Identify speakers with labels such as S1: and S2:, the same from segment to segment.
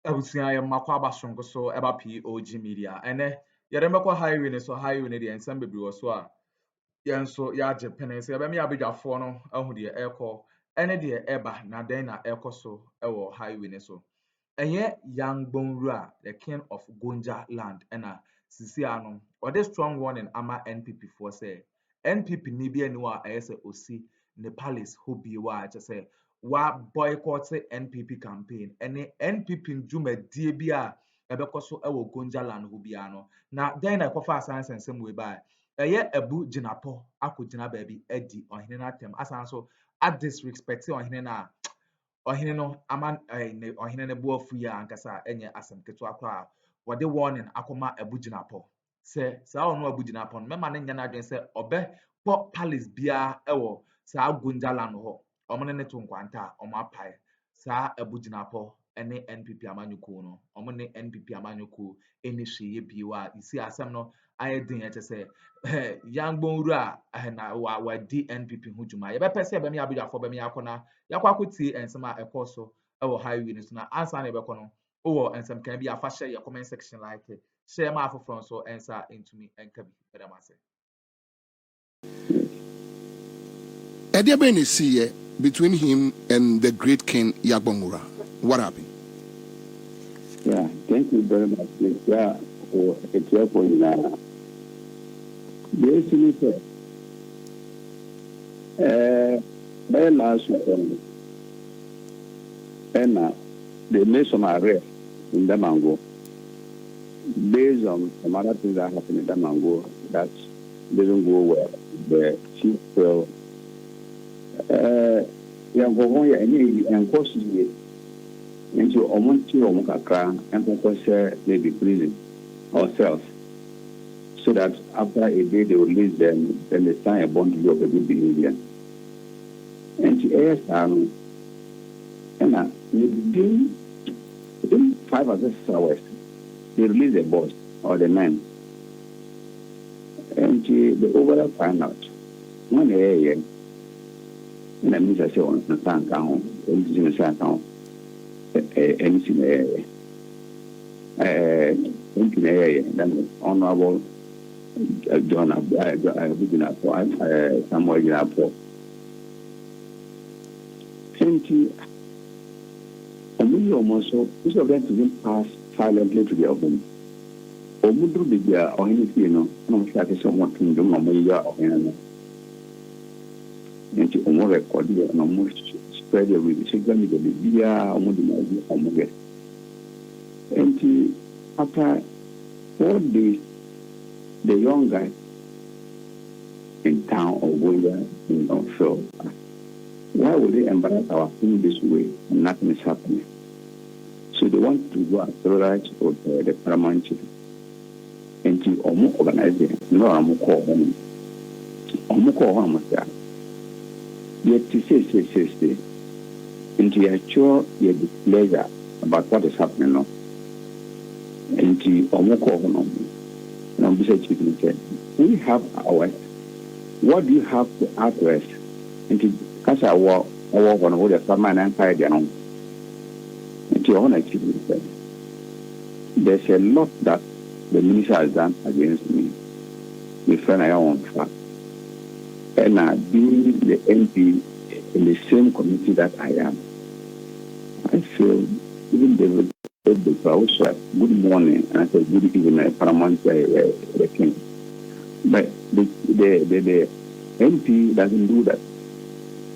S1: Abusia ya makwa basongo so eba POG Media. Ene yɛde highway ne so highway ne de ensem bebre wo so a yenso ya agye pene se ebe me abedwafo no ahu de ɛkɔ ene de ɛba na den na ɛkɔ so ɛwɔ highway ne so. Enye Yangbonwura, the king of Gonja land, ena sisi ano or this strong warning ama NPP for say NPP ni bi aniwa ayese osi ne palace ho bi wa say wa boycott NPP campaign ene NPP ndwumadie bi a ebekɔ so ɛwɔ Gonja land ho bi ano na den na ɛkɔfa asan sensem we ba ɛyɛ abu Jinapor akɔgyina baabi adi ɔhene na atem asan so a disrespect ɔhene na ɔhene no ama ɔhene ne boafu ya ankasa enye asem ketewa kra wɔde warning akoma abu Jinapor sɛ saa ɔno abu Jinapor no mema ne nya na adwen sɛ ɔbɛ kɔ palace bia ɛwɔ saa Gonja land hɔ ɔmo ne to nkwanta ɔmo apae saa abu Jinapor ene NPP amanyuku no ɔmo ne NPP amanyuku eni hweye biwa isi asem no ayɛ den ɛte sɛ Yangbonwura na wa di NPP ho dwuma yɛbɛpɛ sɛ bɛme abedwafo bɛme akɔna yakɔ akɔtie ensɛm a ɛkɔ so ɛwɔ highway no so na ansa na ɛbɛkɔ no wowɔ ensɛm kan bi afa hyɛ yɛ comment section like share ma afoforo nso ensa ntumi enka bi bɛdam ase.
S2: Ediabene see between him and the great king Yangbonwura. What happened?
S3: Yeah, thank you very much. Yeah, for a careful now. Basically, by last week, and they made some arrest in Damango based on some other things that happened in Damango that didn't go well. The chief fell. Yangbonwura and costly into Omonti or Mokakra and Pocos maybe prison or cells. So that after a day they will release them, then they sign a bond to do a good behavior. And to ASR, and within 5 or 6 hours, they release the boss or the man. And the overall find out one area, and I mean, I say on the tank account, anything in the account, anything area, then honorable. John Jinapor, Samuel Jinapor. And almost so, each of them to them pass silently to their home. Or Mudru Bibia or anything, no like someone to do Mamaya or anything. And to almost record it and almost spread it with the second the Bibia or Mudima or Muget. And after 4 days, the young guy in town or Gonja don't feel why would they embarrass our food this way and nothing is happening? So they want to go and terrorize the paramount chief and to almost organize it. No, I'm call home. I'm call home. Yet to say, into your sure you displeasure about what is happening now. And to almost call home. We have ours. What do you have to address? Into Casa war on all the Farman Empire down. Into your own achievement. There's a lot that the minister has done against me. My friend, I own fact. And being the MP in the same committee that I am, I feel even David. Also, good morning, and I said good evening, Paramount the king. But the MP doesn't do that.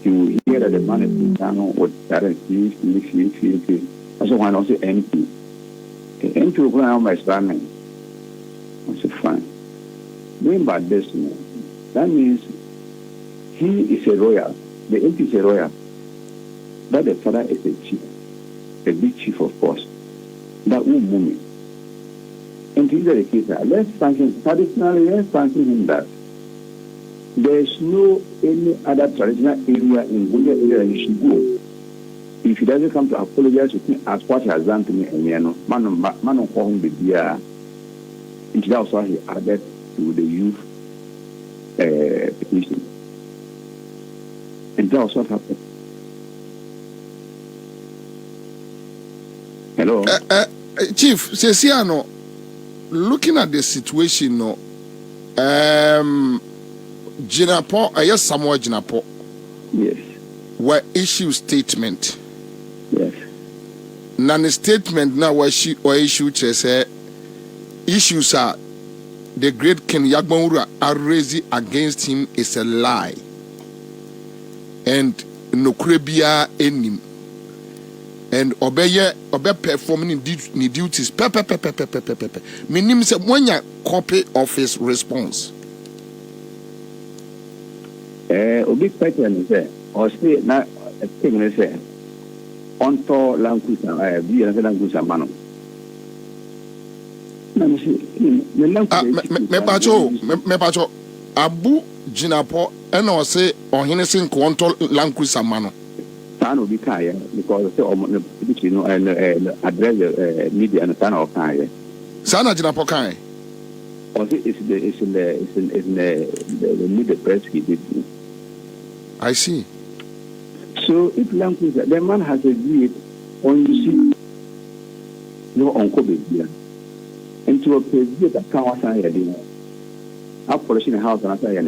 S3: You hear that the man is down with currency, that's why I don't say MP. The MP will go on my standing. I said, fine. Going by this, that means he is a royal. The MP is a royal. But the father is a chief, a big chief, of course. That will move me. And to the case, let's thank him. Traditionally, let's thank him that there is no any other traditional area in Gonja area you should go. If he doesn't come to apologize with me as what he has done to me, and man call him the beer. And that's why he added to the youth petition. And that's what happened. Hello.
S2: Chief, Sesiano, looking at the situation, no, Jinapor, yes, Samuel Jinapor.
S3: Yes.
S2: Were issue statement.
S3: Yes.
S2: None statement now were issue say issues are the great King Yagbonura are raising against him is a lie. And no krebia enim. And obey performing duties. Meaning say when you copy of his response.
S3: Obi pattern say or say na thing say onto language be language mano.
S2: Me pacho Abu Jinapor and or say or Hennessy onto language mano.
S3: Tano be kaya because you know and address the media and Tano kaya.
S2: Sana Jinapor kaya.
S3: Or it's in the media press he did.
S2: I see.
S3: So if language the man has agreed on you see no uncle baby. And to a place that can't was I had up for the house and I say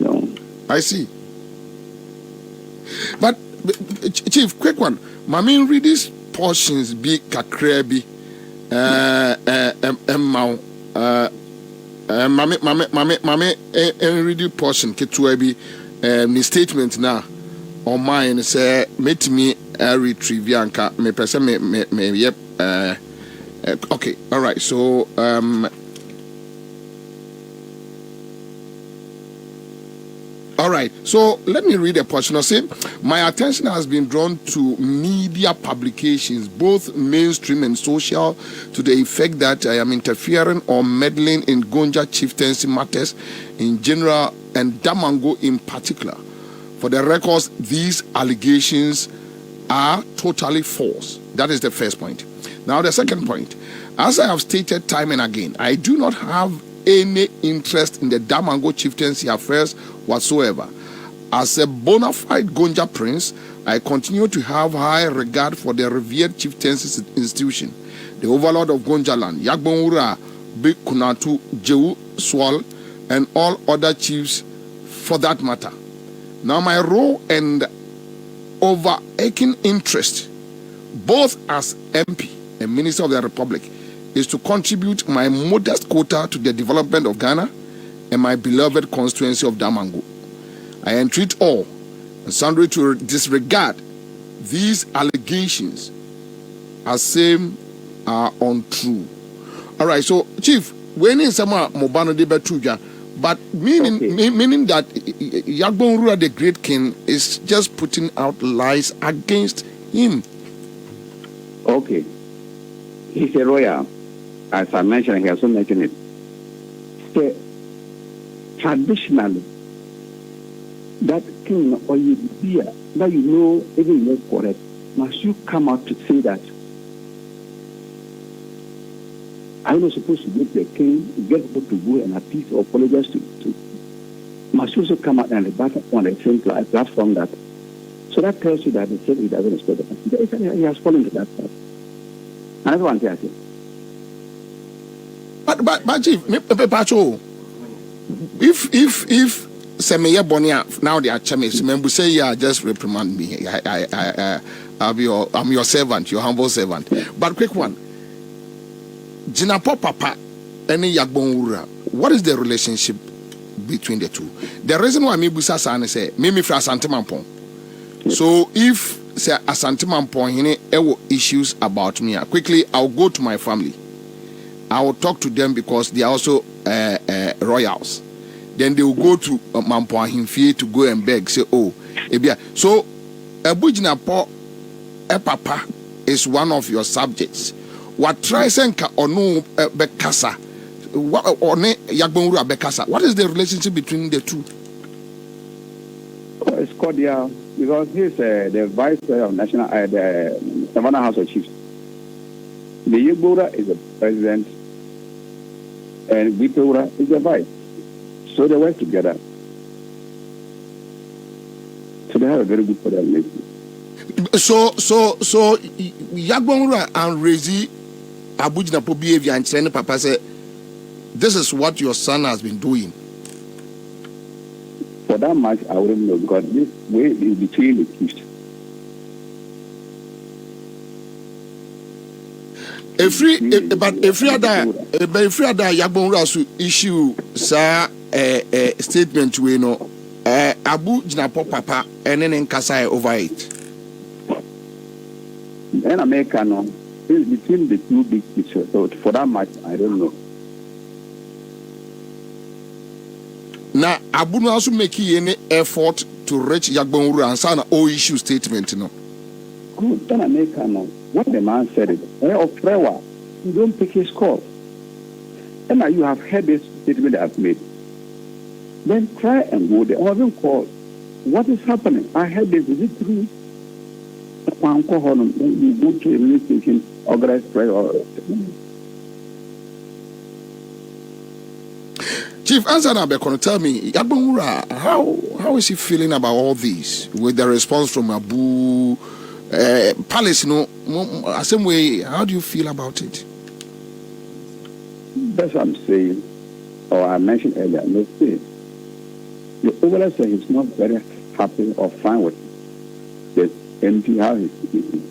S3: no.
S2: I see. But Chief, quick one. Mami read these portions be kakrebi mami read the portion ketuabi the statement now on mine say make me retrieve yanka me person me yep okay, all right, so all right, so let me read a portion. I say, my attention has been drawn to media publications, both mainstream and social, to the effect that I am interfering or meddling in Gonja chieftaincy matters in general and Damango in particular. For the records, these allegations are totally false. That is the first point. Now, the second point, as I have stated time and again, I do not have any interest in the Damango chieftaincy affairs whatsoever. As a bona fide Gonja prince, I continue to have high regard for the revered chieftaincy institution, the overlord of Gonja land, Yagbonura, Big Kunatu, Jehu, Swal, and all other chiefs for that matter. Now my role and overarching interest, both as MP and Minister of the Republic, is to contribute my modest quota to the development of Ghana and my beloved constituency of Damango. I entreat all and sundry to disregard these allegations as same are untrue. All right, so Chief, when in some Mobano de Betuja, but meaning that Yagbonura, the great king, is just putting out lies against him.
S3: Okay, he's a royal. As I mentioned, he also mentioned it. So, traditionally, that king or you be that you know even you know correct, must you come out to say that I'm not supposed to make the king get people to go and appease or apologize to must you also come out and rebut on the same platform that so that tells you that the state he doesn't respect the he has fallen to that part. Another one here.
S2: But Chief, if Semeye Bonia now they are chemists, remember say yeah, just reprimand me. I'm your servant, your humble servant. But quick one, Jinapor Papa, any Yagbonura, what is the relationship between the two? The reason why me busa san say me fra Asantemampon. So if say Asantemampon hine ewo issues about me, quickly I'll go to my family. I will talk to them because they are also royals. Then they will go to Mampo Ahimfie to go and beg. Say, oh, ebia. So, Abu Jinapor Papa is one of your subjects. What try senka or no bekasa? Or ne Yagbonura bekasa? What is the relationship between the two?
S3: Oh, it's cordial because he's the vice of national, the Savannah House of Chiefs. The Yagbonura is the president. And Vipura is the vice. So they work together. So they have a very good relationship.
S2: So Yagbonra and Rezi Abu Jinapor behavior and Chene Papa said, this is what your son has been doing.
S3: For that much, I wouldn't know, because this way is between the accused.
S2: But if you other Yagbonra to issue statement we know Abu Jinapor Papa and then Kasai over it.
S3: In America, no, it's between the two big pictures. So for that much, I don't know.
S2: Now, Abu no also make any effort to reach Yagbonra and sign an all issue statement, no.
S3: Good, then America, no. When the man said it, you don't pick his call. And now you have heard this statement that I've made. Then try and go there. I haven't called. What is happening? I heard this. Is it true? You go to a radio station, organize prayer.
S2: Chief, answer now, tell me, Yagbonra, how is he feeling about all this with the response from Abu Palace? You know, same way. How do you feel about it?
S3: That's what I'm saying, or I mentioned earlier. Let's say the overall say he's not very happy or fine with the MP how he's speaking.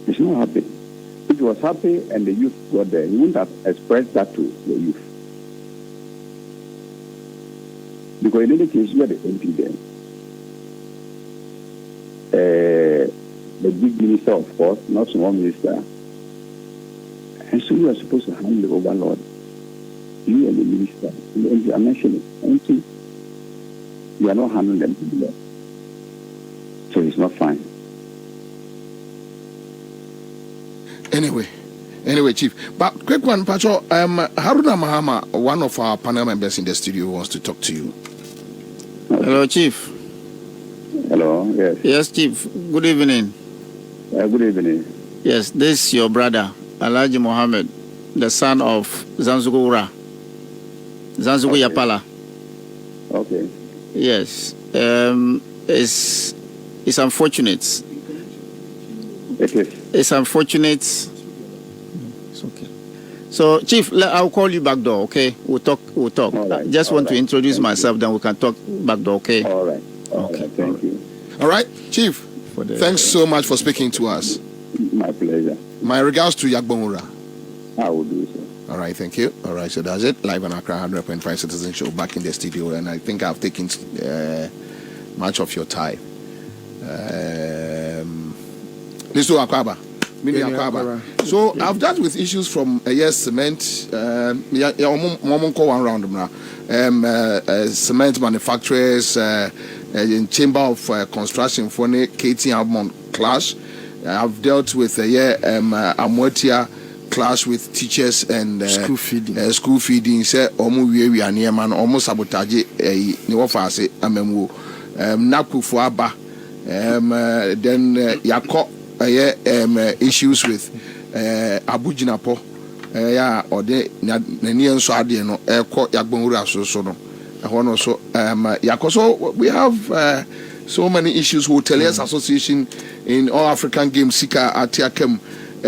S3: He's not happy. If he was happy and the youth got there, he wouldn't have expressed that to the youth. Because in any case, you are the MP there. The big minister, of course, not small minister. And so you are supposed to handle the overlord. You and the minister, the MP, I mentioned it. MP, you are not handling them together. So it's not fine.
S2: Anyway, Chief. But quick one, Pacho. Haruna Mahama, one of our panel members in the studio, wants to talk to you.
S3: Okay.
S4: Hello, Chief.
S3: Hello, yes.
S4: Yes, Chief. Good evening.
S3: Good evening.
S4: Yes, this is your brother, Alhaji Mohammed, the son of Zanzugu Yapala.
S3: Okay.
S4: Yes. It's unfortunate.
S3: It is.
S4: It's unfortunate. It's okay. So, Chief, I'll call you back door, okay? We'll talk.
S3: Right.
S4: Just want to introduce myself, then we can talk back door, okay?
S3: All right.
S4: Okay.
S3: Thank you.
S2: All right, Chief. Thanks so much for speaking to us.
S3: My pleasure.
S2: My regards to Yagbonra.
S3: I will do so.
S2: All right, thank you. All right, so that's it. Live on Accra 100.5 Citizen Show back in the studio, and I think I've taken much of your time. Mr. Akroma. So I've dealt with issues from cement. One round now. Cement manufacturers, in Chamber of Construction for Katie Almond clash. I've dealt with Amotia clash with teachers and school feeding. Say we are near man almost sabotage Niwafase Amemu Akuffo Aba. Then Yako issues with Abu Jinapor. Or the Nanian Swadi no Yagbonra so no. So Yakoso, we have so many issues. Hoteliers Association in all African Games Sika Atiakem.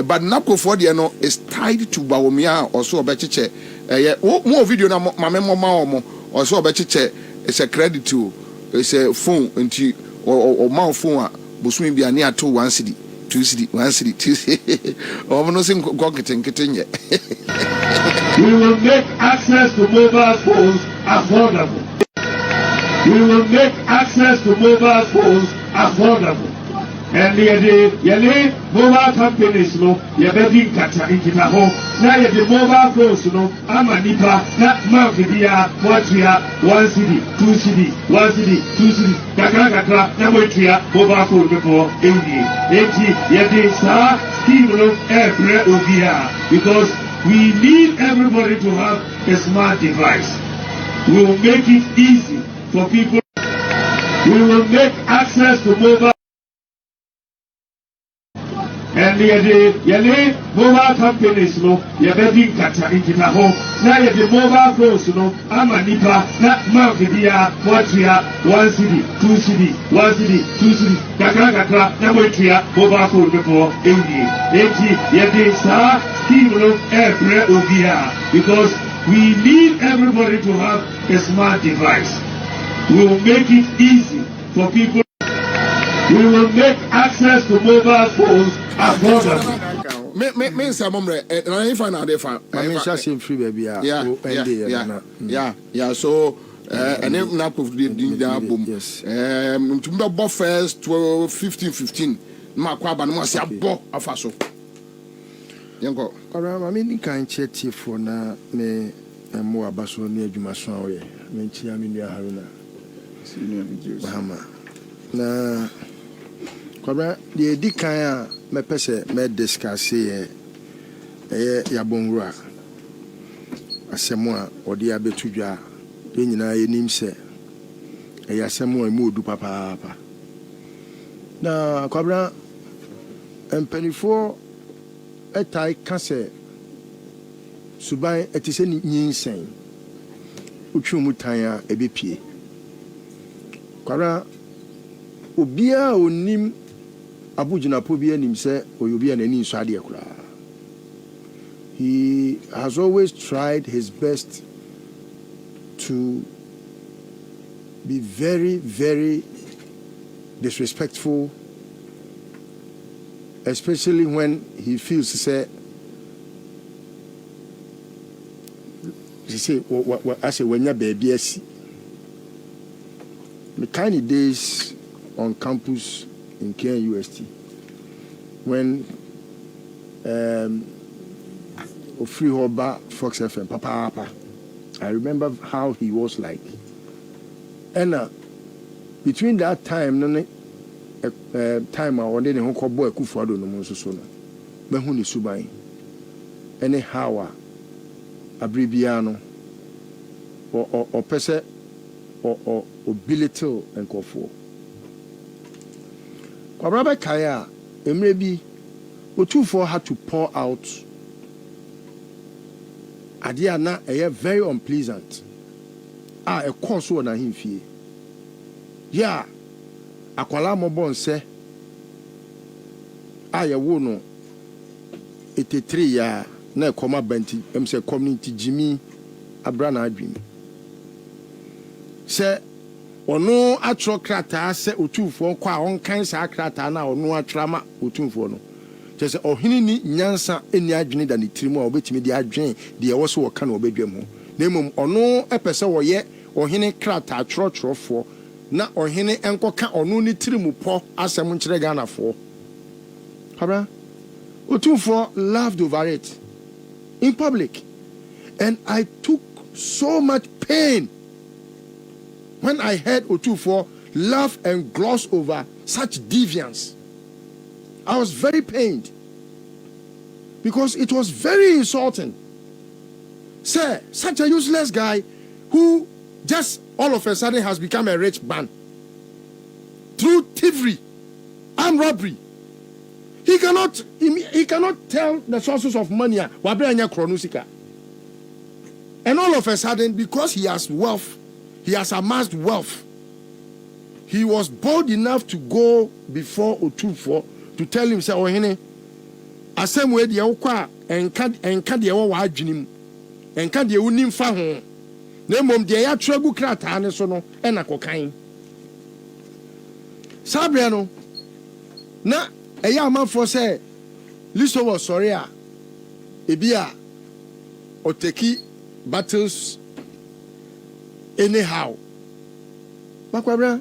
S2: But Akuffo no is tied to Bawumia or so bechiche. More video na mama or so bechiche. It's a credit to it's a phone into or mouth phone. Busumi be near to 1 city. 2 city, 1 city, 2 city. Oh, no, sing getting yet.
S5: We will make access to mobile phones affordable. We will make access to mobile phones affordable. And the mobile companies, no, you're begging Kataho. Now, the mobile phones, no, I'm a nipa, not Mafia, Watria, 1 city, 2 city, 1 city, 2 city, Kakaka, Namotia, mobile phone before 80, scheme of every OVR, because we need everybody to have a smart device. We will make it easy for people. We will make access to mobile. And and the mobile companies, no, you're bedding kata into the home. Now the mobile phones, no, I'm a nipa, not Malkidia, Watria, 1 city, 2 city, 1 city, 2 city, Kakaka, Namotia, mobile phone before 80, yet scheme of every OBR, because we need everybody to have a smart device. We will make it easy for people. We will make access to mobile phones affordable.
S2: Me say momre na if na dey fa
S4: me sha say free baby
S2: yeah so and if na proof the album to be bo first 12 15 ma kwa ba no say abo afa so yenko
S4: ora me ni kan chetie for na me mo abaso ni adwuma so awoye me ntia me nua haruna Mahama na kwabra de di kan a me pese me discuss ye yabonwura asemo a odi abetudwa de nyina ye nim se asemo a mu odu papa na kwabra empenifo etai kase suban etise nyinsen utwumu tan a ebepie kwabra obia onim Abu Jinapor bi anim se oyobia na ni nso ade akura. He has always tried his best to be very, very disrespectful, especially when he feels say I say when you baby asi. The kind of days on campus in KUST when Free Hoba Fox FM Papa I remember how he was like, and between that time time I wanted to call boy Akuffo no mo so no me hu ni suban anyhow abribiano or pese or belittle and Akuffo Kwabra Kaya, Emrebi, Akuffo had to pour out. Adiana, very unpleasant. A course one na him fie. Yeah, akwala mobon se. Ya wo no. 83 ya na koma benti, say community Jimmy Abrana Adwin. Se ono atro krata se Akuffo kwa on kan sa krata na ono atrama Akuffo no se ohini ni nyansa eni adwene da ne tirimu a obetimi de adwen de ye wo so woka na obedwam ho na emom ono epese wo ye ohini krata atrofo na ohini enkoka ono ni tirimu po asem nkire Ghana fo habra Akuffo laughed over it in public, and I took so much pain when I heard Akuffo laugh and gloss over such deviance. I was very pained because it was very insulting. Sir, such a useless guy who just all of a sudden has become a rich man through thievery, armed robbery. He cannot tell the sources of money. And all of a sudden, because he has wealth, he has amassed wealth, he was bold enough to go before Akuffo to tell him, say, oh, hene, asem we de ukwa enka de wo wa adwenim enka de unim fa ho na mom de ya tragu krata ne so no e na kokan sabre no na eya amanfo say liso was sorry a ebia oteki battles anyhow bakwabra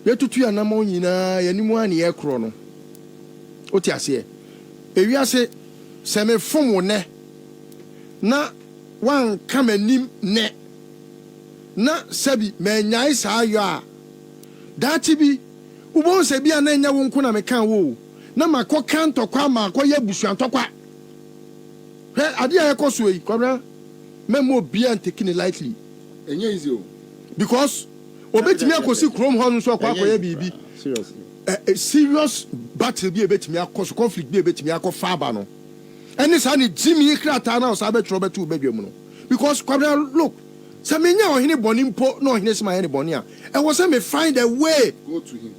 S4: yetutu ya namo nyina yanimu ani ye kro no oti ase ewiase se me fom ne na wan kamanim ne na sabi menyai sa ayo a dati bi ubo se bia na nya wonku na mekan wo na makoka ntokwa makoya busu antokwa he ade a ekoso yi kwabra memo bia ntekini lightly
S2: enye easy o
S4: because obetimi akosi krom ho nso akwa akoya bibi
S2: seriously
S4: a serious battle be a bit me cause conflict be a bit me fabano. And this honey Jimmy Kratana Sabe Trouble to bedroom. Because look, Samina or any bonimpo, no, he is my any bonia. And was I may find a way.
S2: Go to him.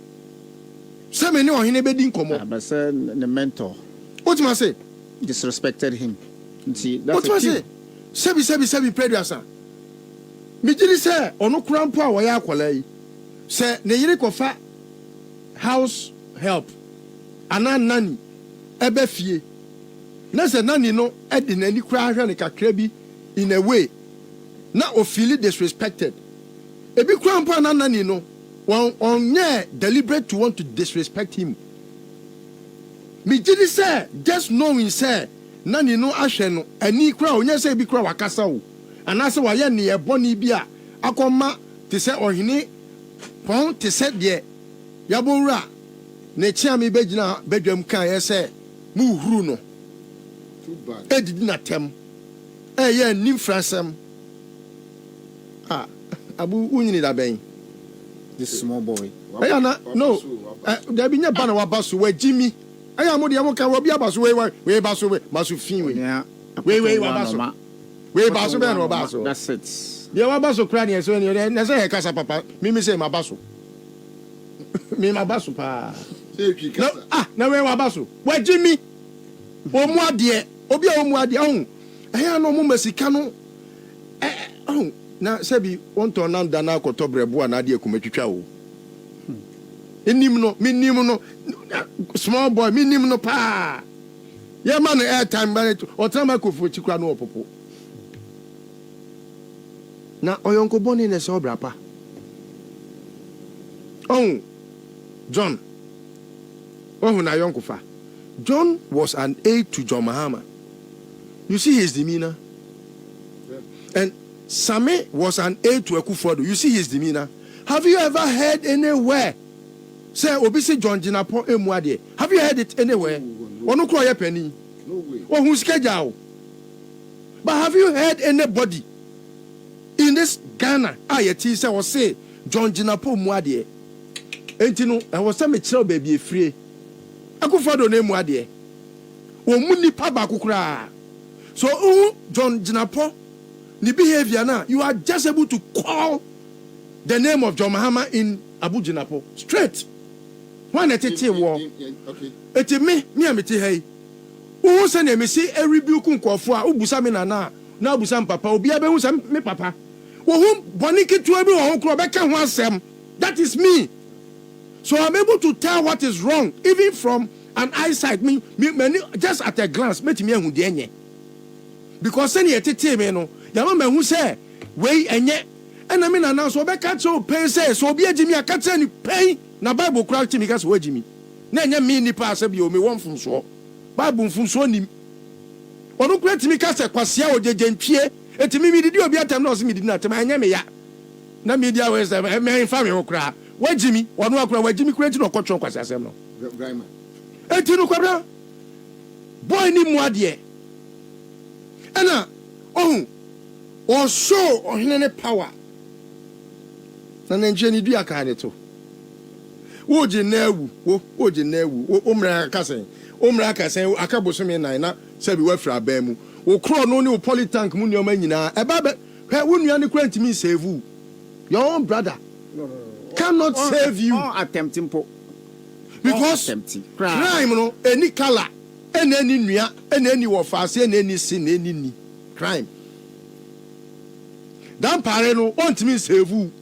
S4: Samina or any bedding come up.
S6: But the mentor.
S4: What must I say?
S6: Disrespected him. See,
S4: what must I say? Sebi, Predrasa. Mijili say, or no crampa or yaqualay. Say, Neyikofa house help. Ana nani. Ebefie. Nasa nani no, Edin any crash and a craby in a way. Now or feel disrespected. A big grandpa nani no one on deliberate to want to disrespect him. Me did say just knowing say nani no ashen any crowd yes say be crowd wakasa and as why ni e boni bia akoma te say ohini pon te say de yabonra ne chia me begina bedwam kan yes say mu huru no
S2: Too bad.
S4: Edidi na tem ye nim fransam. Abu unyini da ben.
S6: this small boy.
S4: No. There be no banner wabasu we Jimmy. Aya mo de amoka wo bi abasu we basu we masu fin we.
S6: Yeah.
S4: We wabasu. We basu be no basu.
S6: That's it.
S4: Ye wabasu kra ne so ne na say kasa papa. Me say mabasu. Me mabasu pa.
S2: Say you kasa.
S4: Na we wabasu. We Jimmy. O mu ade. Obi a o mu ade ho. Aya no mo masika no. Na sebi won to nan dana akoto brebu ana de akumatwitwa wo. Enim no, minim no, small boy, minim no pa. Ye man airtime ban o tama Akuffo chikra no opopo. Na oyonko boni ne se obra pa. Oh, John. Oh, na yonko fa. John was an aide to John Mahama. You see his demeanor? Yeah. And Same was an aide to Akuffo. You see his demeanor? Have you ever heard anywhere? Say, Obisi John Jinapor Emuade. Have you heard it anywhere? Or no cry a penny?
S2: No way.
S4: Or who's schedule? But have you heard anybody in this Ghana? Ayetisa or say John Jinapor Muade. Ain't you know? I was some child baby free. Akuffo do name Muade. O muni paba kukra. So, John Jinapor. The behavior now, you are just able to call the name of John Mahama in Abu Jinapor straight. One at a war.
S2: Okay.
S4: It's me, hey. Who send me see a rebuke for Ubusamina now Busam Papa, Obiabusam, me papa. Whom Boniki to everyone who Quebec wants them. That is me. So I'm able to tell what is wrong, even from an eyesight, me just at a glance, met me who deny. Because send you a tete, no. Yama who say, way and yet, and I mean, announce what I can't so pay says, so be a Jimmy, I can't send you pay. Now, Bible crowd to me, because where Jimmy. Nanya mean the pass of you, me one from so. Bible from so him. Or no great to me, cast a quasia or Jenpie, and to me, did you be at time, no, me did not, my name, ya. Na media was a man family or cry. Where Jimmy, or no, where Jimmy created no control, because I said no. And you know, boy, ni more dear. Anna, or show or any power. Na Nigeria do akane to. Wo je newu, wo je newu, omra kasen, akabosome nan na se bi wafra ba mu. Wo kro no ne wo polytank mu ne o manyina. E ba be, wo nua ne kra ntimi save you. Your own brother cannot save you.
S6: Attempting po.
S4: Because crime no any color, any nua, any wo fase, any sin, any ni. Crime. Dan pare no ontimi save you.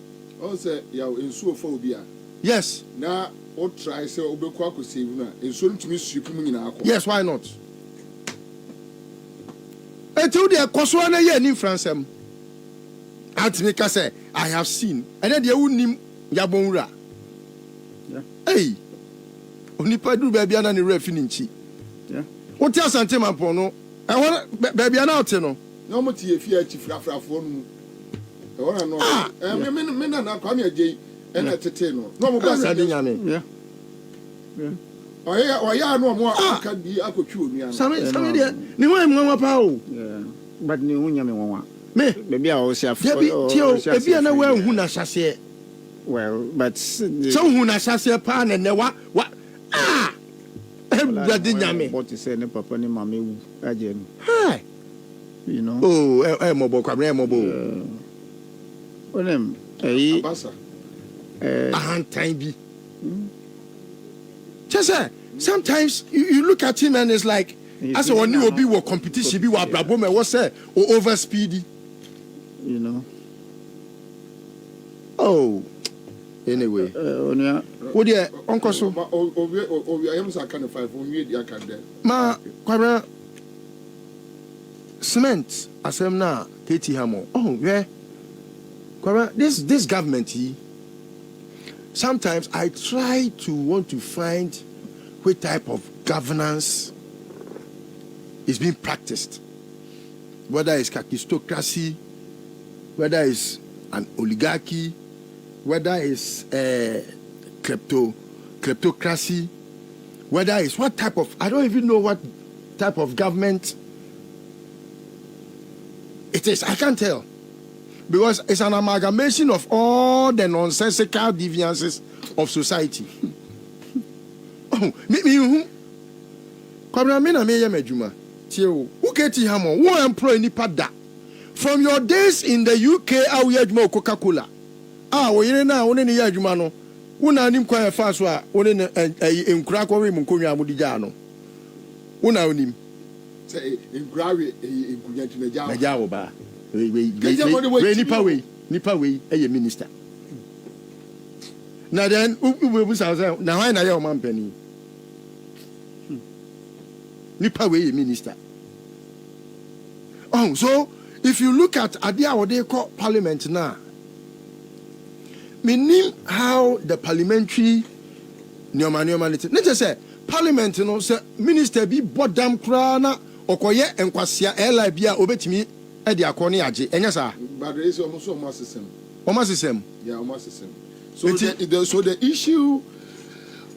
S2: On say ya ensuo fa obi a.
S4: Yes.
S2: Na o try say obekwa ko save na ensuo ntimi sweep mu nyina akọ.
S4: Yes, why not? Until the koso na ye ni fransem. Antimi ka say I have seen. And then the unim yabonra. Yeah. Hey. Onipa du ba bia na ne refi ni nchi. Yeah. Wo ti asante mapo no. E won ba bia na ote no.
S2: Na mo ti efi achi frafrafo no. E won no. Me na kwa me agei e na tete no. No mo ba sa de
S4: nyame. Yeah.
S2: Yeah. Oya no mo aka bi akotwi onua no.
S4: Same de ni ho em nwa pa o.
S6: Yeah. But ni ho nyame nwa.
S4: Me
S6: baby a o sia
S4: tio e bia na wa hu na hyase.
S6: Well, but
S4: So who na shase pa na what everybody nyame.
S6: What you say, ne papa ne mama wu aje no.
S4: Hi.
S6: You know.
S4: Oh, mobo kwabra mobo.
S6: Onem eh
S2: Abasa.
S4: Ahantan bi. Just sometimes you look at him and it's like as a one you be wo competition be wa brabo me what say o over speedy.
S6: You know.
S4: Oh. Anyway. What dear uncle so
S2: I am so kind of 5 on you can there.
S4: ma kwabra cement asem na KT Hamo. Oh, yeah. Kwabra this government he sometimes I try to want to find what type of governance is being practiced. Whether it's kakistocracy, whether it's an oligarchy, whether it's kleptocracy, whether it's what type of, I don't even know what type of government it is. I can't tell. Because it's an amalgamation of all the nonsensical deviances of society. Oh, me who? Kwabra me na me ye medjuma. Tie o. Who keti hamo? Who employ nipa da? From your days in the UK, how ye adwuma Coca-Cola. Wo yire na wo ne ye adwuma no. Wo na nim kwan fa so a wo ne enkura kwa we mu konwa amudigya no. Wo na onim.
S2: Say enkura we enkunya timeja.
S4: Meja wo ba. We nipa we a minister. Now then, we say now why na your man penny. Nipa we a minister. Oh, so if you look at Adia what they call parliament now, meaning how the parliamentary nyoma let's just say parliament no say minister be bodam kra na okoye enkwasia ela bia obetimi e de akọ ne age enya sa
S2: But there is almost almost system.
S4: Almost system.
S2: Yeah, almost system. So the issue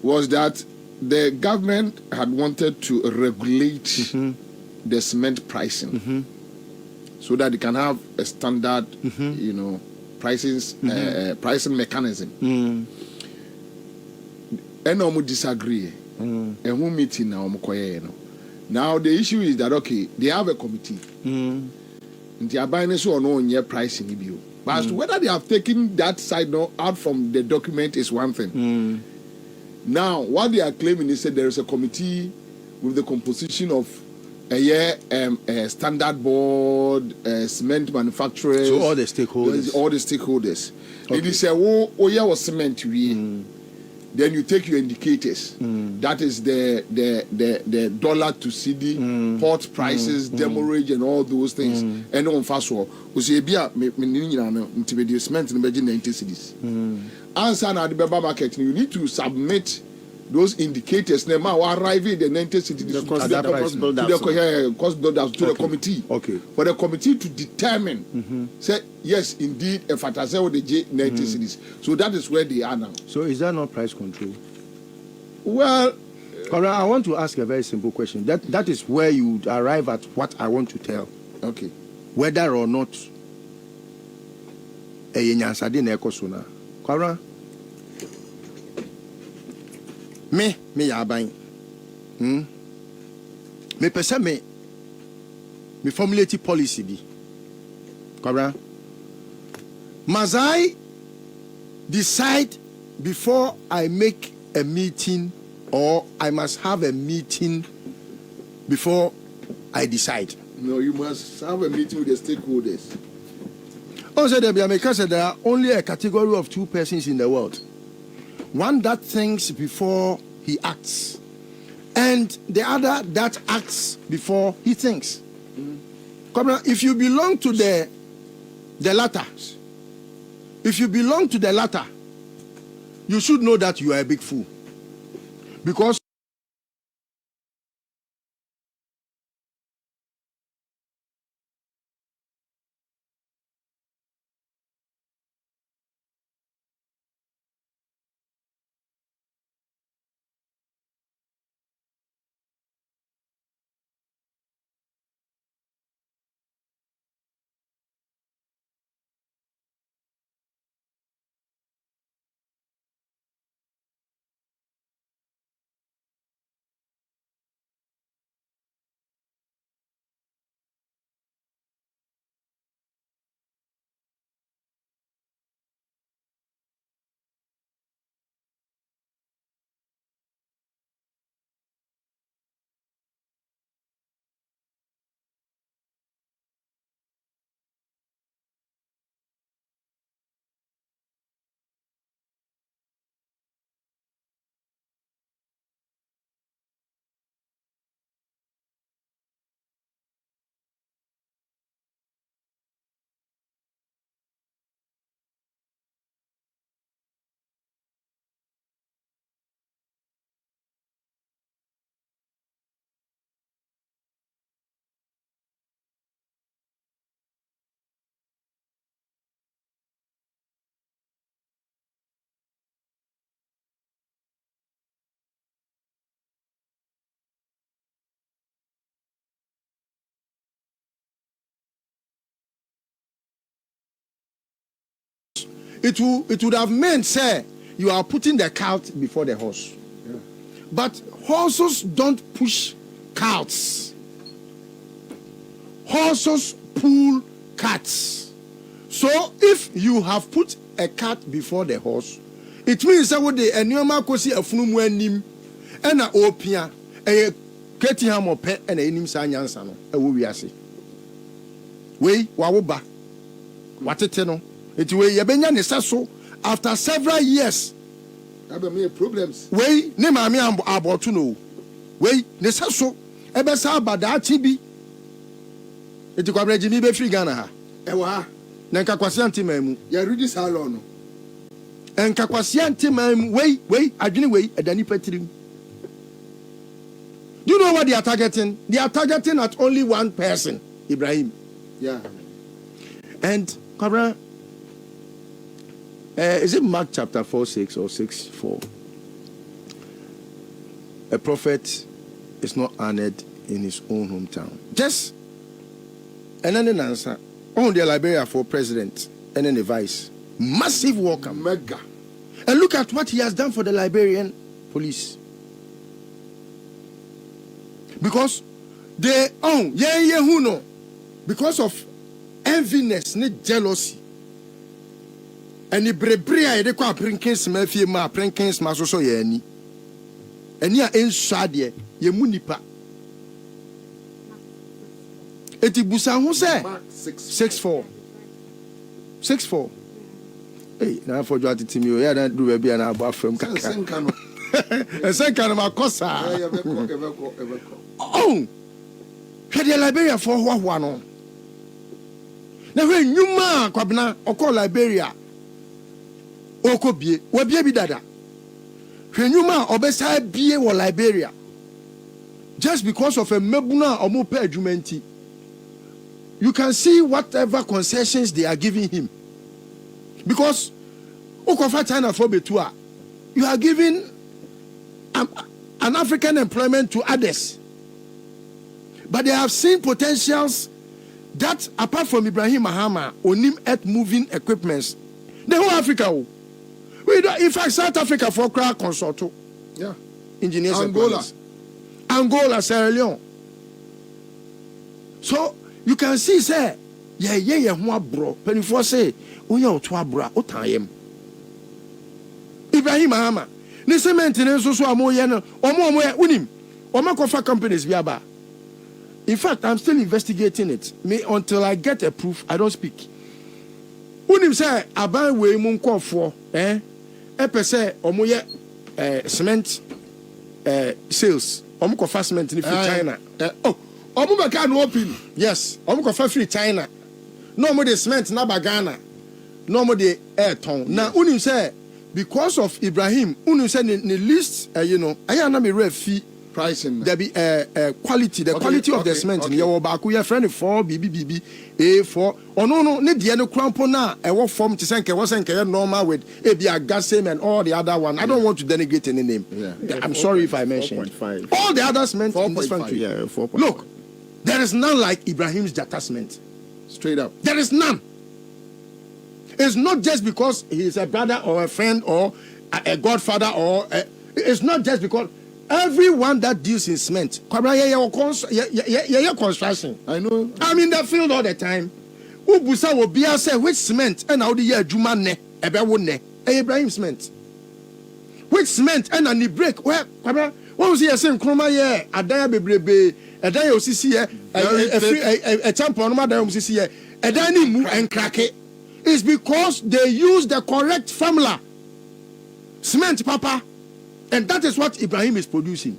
S2: was that the government had wanted to regulate the cement pricing so that they can have a standard, pricing mechanism. And we disagree. And who meeting now? Now the issue is that they have a committee. They are buying so no on pricing review. But as to whether they have taken that side out from the document is one thing. Now, what they are claiming is that there is a committee with the composition of a standard board, cement manufacturers.
S4: So all the stakeholders.
S2: Okay. It is a was cement we. Then you take your indicators. That is the dollar to CD, port prices, demurrage, and all those things. And on fast war, we say cement in the 90 cities. Answer na the Beba market, you need to submit those indicators. Now arrive in the 90 cities to the cost builders to the committee.
S4: Okay.
S2: For the committee to determine, say yes, indeed, a fantasy with the 90 cities. So that is where they are now.
S4: So is that not price control?
S2: Well,
S4: I want to ask a very simple question. That is where you arrive at what I want to tell.
S2: Okay.
S4: Whether or not a nyansade na ekosona. Kwara. Me yaban. Me pese me formulate policy bi. Kwara. Must I decide before I make a meeting, or I must have a meeting before I decide?
S2: No, you must have a meeting with the stakeholders.
S4: Also, there are only a category of two persons in the world. One that thinks before he acts, and the other that acts before he thinks. If you belong to the latter, you should know that you are a big fool. Because it would have meant, say, you are putting the cart before the horse. Yeah. But horses don't push carts. Horses pull carts. So if you have put a cart before the horse, it means that what the enyoma kosi afunumu anim ena opia e keti ha mope ena enim sa nyansa no ewo wiase. We wawo ba watete no eti we yebenya ne saso after several years
S2: have me problems
S4: we ne maame abotu no we ne saso ebe sa abada chi bi eti kwabreji mi be free Ghana ha
S2: ewa ha
S4: na nkakwase antimamu
S2: ya rudi salon no
S4: nkakwase antimamu we adwene we edani patirim. Do you know what they are targeting? They are targeting at only one person, Ibrahim.
S2: Yeah.
S4: And Kabra, is it Mark chapter 4:6 or 6:4? A prophet is not honored in his own hometown. Just and then an answer on the Liberia for president and then the vice. Massive welcome.
S2: Mega.
S4: And look at what he has done for the Liberian police. Because they own, who know? Because of enviness, need jealousy. And the brebria, they call Prinkins, Mafia, Prinkins, Masoso, Yanni. And ya in Shadia, ye munipa. Etibusa, who say? 6'4. 6'4. Hey, now for you to me, I don't do a be an above from Kaka. A second of my cosa. Oh, had the Liberia for one on. Now, when you ma Kwabna or call Liberia or Kobe, what be dada? When you ma or beside be or Liberia just because of a mebuna or more pedumenti, you can see whatever concessions they are giving him. Because Okofa China for Betua, you are giving an African employment to others. But they have seen potentials that, apart from Ibrahim Mahama, onim earth moving equipments, the whole Africa. We don't, in fact, South Africa for crowd consult.
S2: Yeah.
S4: Engineers
S2: Angola,
S4: Sierra Leone. So you can see, say, yeah, bro. But if you say, oh, yeah, bro, oh, time. Ibrahim Mahama. Ni maintenance so amoye no omo unim omo kofa companies biaba. In fact, I'm still investigating it. Me until I get a proof, I don't speak. Unim say aban we mu nkofo epe say omo ye cement sales omo kofa cement ni free China.
S2: Omo be can open.
S4: Yes, omo kofa free China. No mo the cement na Ghana. No mo the air ton. Na unim say because of Ibrahim, unu say the list, I am a rare fee
S2: pricing.
S4: There be quality, the quality of the cement. Okay. Your baku, your friend 4 BBB A4. Oh no, need the crampona. I work from Tisanke wasn't normal with a gas same and all the other one. I don't want to denigrate any name. Yeah. I'm sorry if I mentioned 4.5. All the other cement in this country. Yeah, 4.5. Look, there is none like Ibrahim's Jata cement.
S2: Straight up,
S4: there is none. It's not just because he's a brother or a friend or a godfather or it's not just because everyone that deals in cement, construction.
S2: I know.
S4: I'm in the field all the time. Ubusa will be say which cement and how the year Juma ne ebe Ibrahim cement. Which cement and any break where what was he saying? Akroma ye adaya bebrebe adaya osisi ye a champion ma adaya osisi ye adaya ni mu and crack it. It's because they use the correct formula. Cement, Papa. And that is what Ibrahim is producing.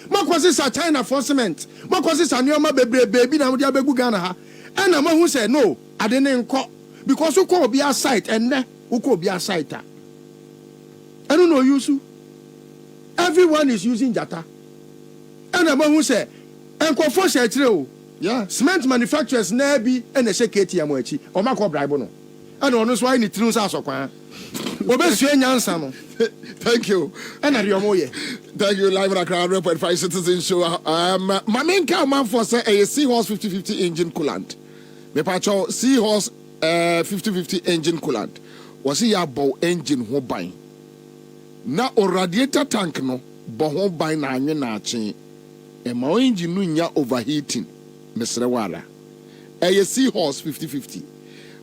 S4: Makwasi sa China for cement. Makwasi sa Nyoma baby na mudia begu Ghana ha. And a man who said no, I didn't call because you could be a site and who could be a site. I don't know you. Everyone is using Jata. And a man who said, and Akuffo said true. Yeah, cement manufacturers nebi and the seketi amochi o makọ bribe no and ono so ai ni tinu sa sokwan obesu enyansa no.
S2: Thank you.
S4: And Ariomoye.
S2: Thank you, live at Akroma 100.5 Citizen Show. My main car man for say a Seahorse 50/50 engine coolant. Me pacho Seahorse 50/50 engine coolant. was he about engine ho ban na o radiator tank no bo ho ban na anwe na ache e ma o engine no nya overheating mesre wala e Seahorse 50-50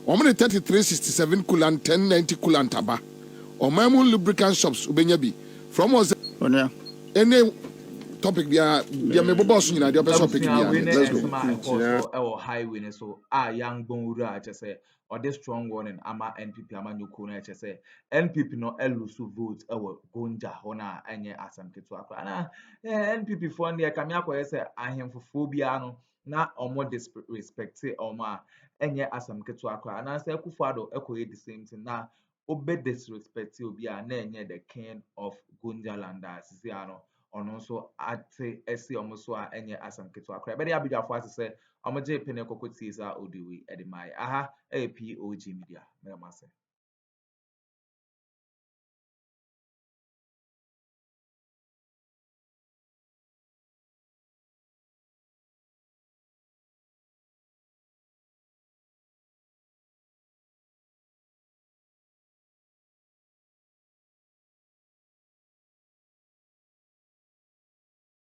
S2: o mo 3367 coolant 1090 coolant aba o ma mo lubricant shops ubenya bi from us any topic bia me bobo so nyina de topic bia let's go
S1: our highway so young bonura say or this strong warning ama NPP ama nyuko na say NPP no elusu vote our Gonja hona enye asam ketu akwa na NPP for ne kamia kwa say ahemfofo bia no na omo disrespect oma enye asam ketu akwa na say Akuffo ekoye the same thing na obe disrespect obi a na enye the king of Gonja land as ano ono so ate esi omo so a enye asam ketu akra be dey abidwafo ase se omo je pene kokoti sa odiwi edimai aha POG Media me ma se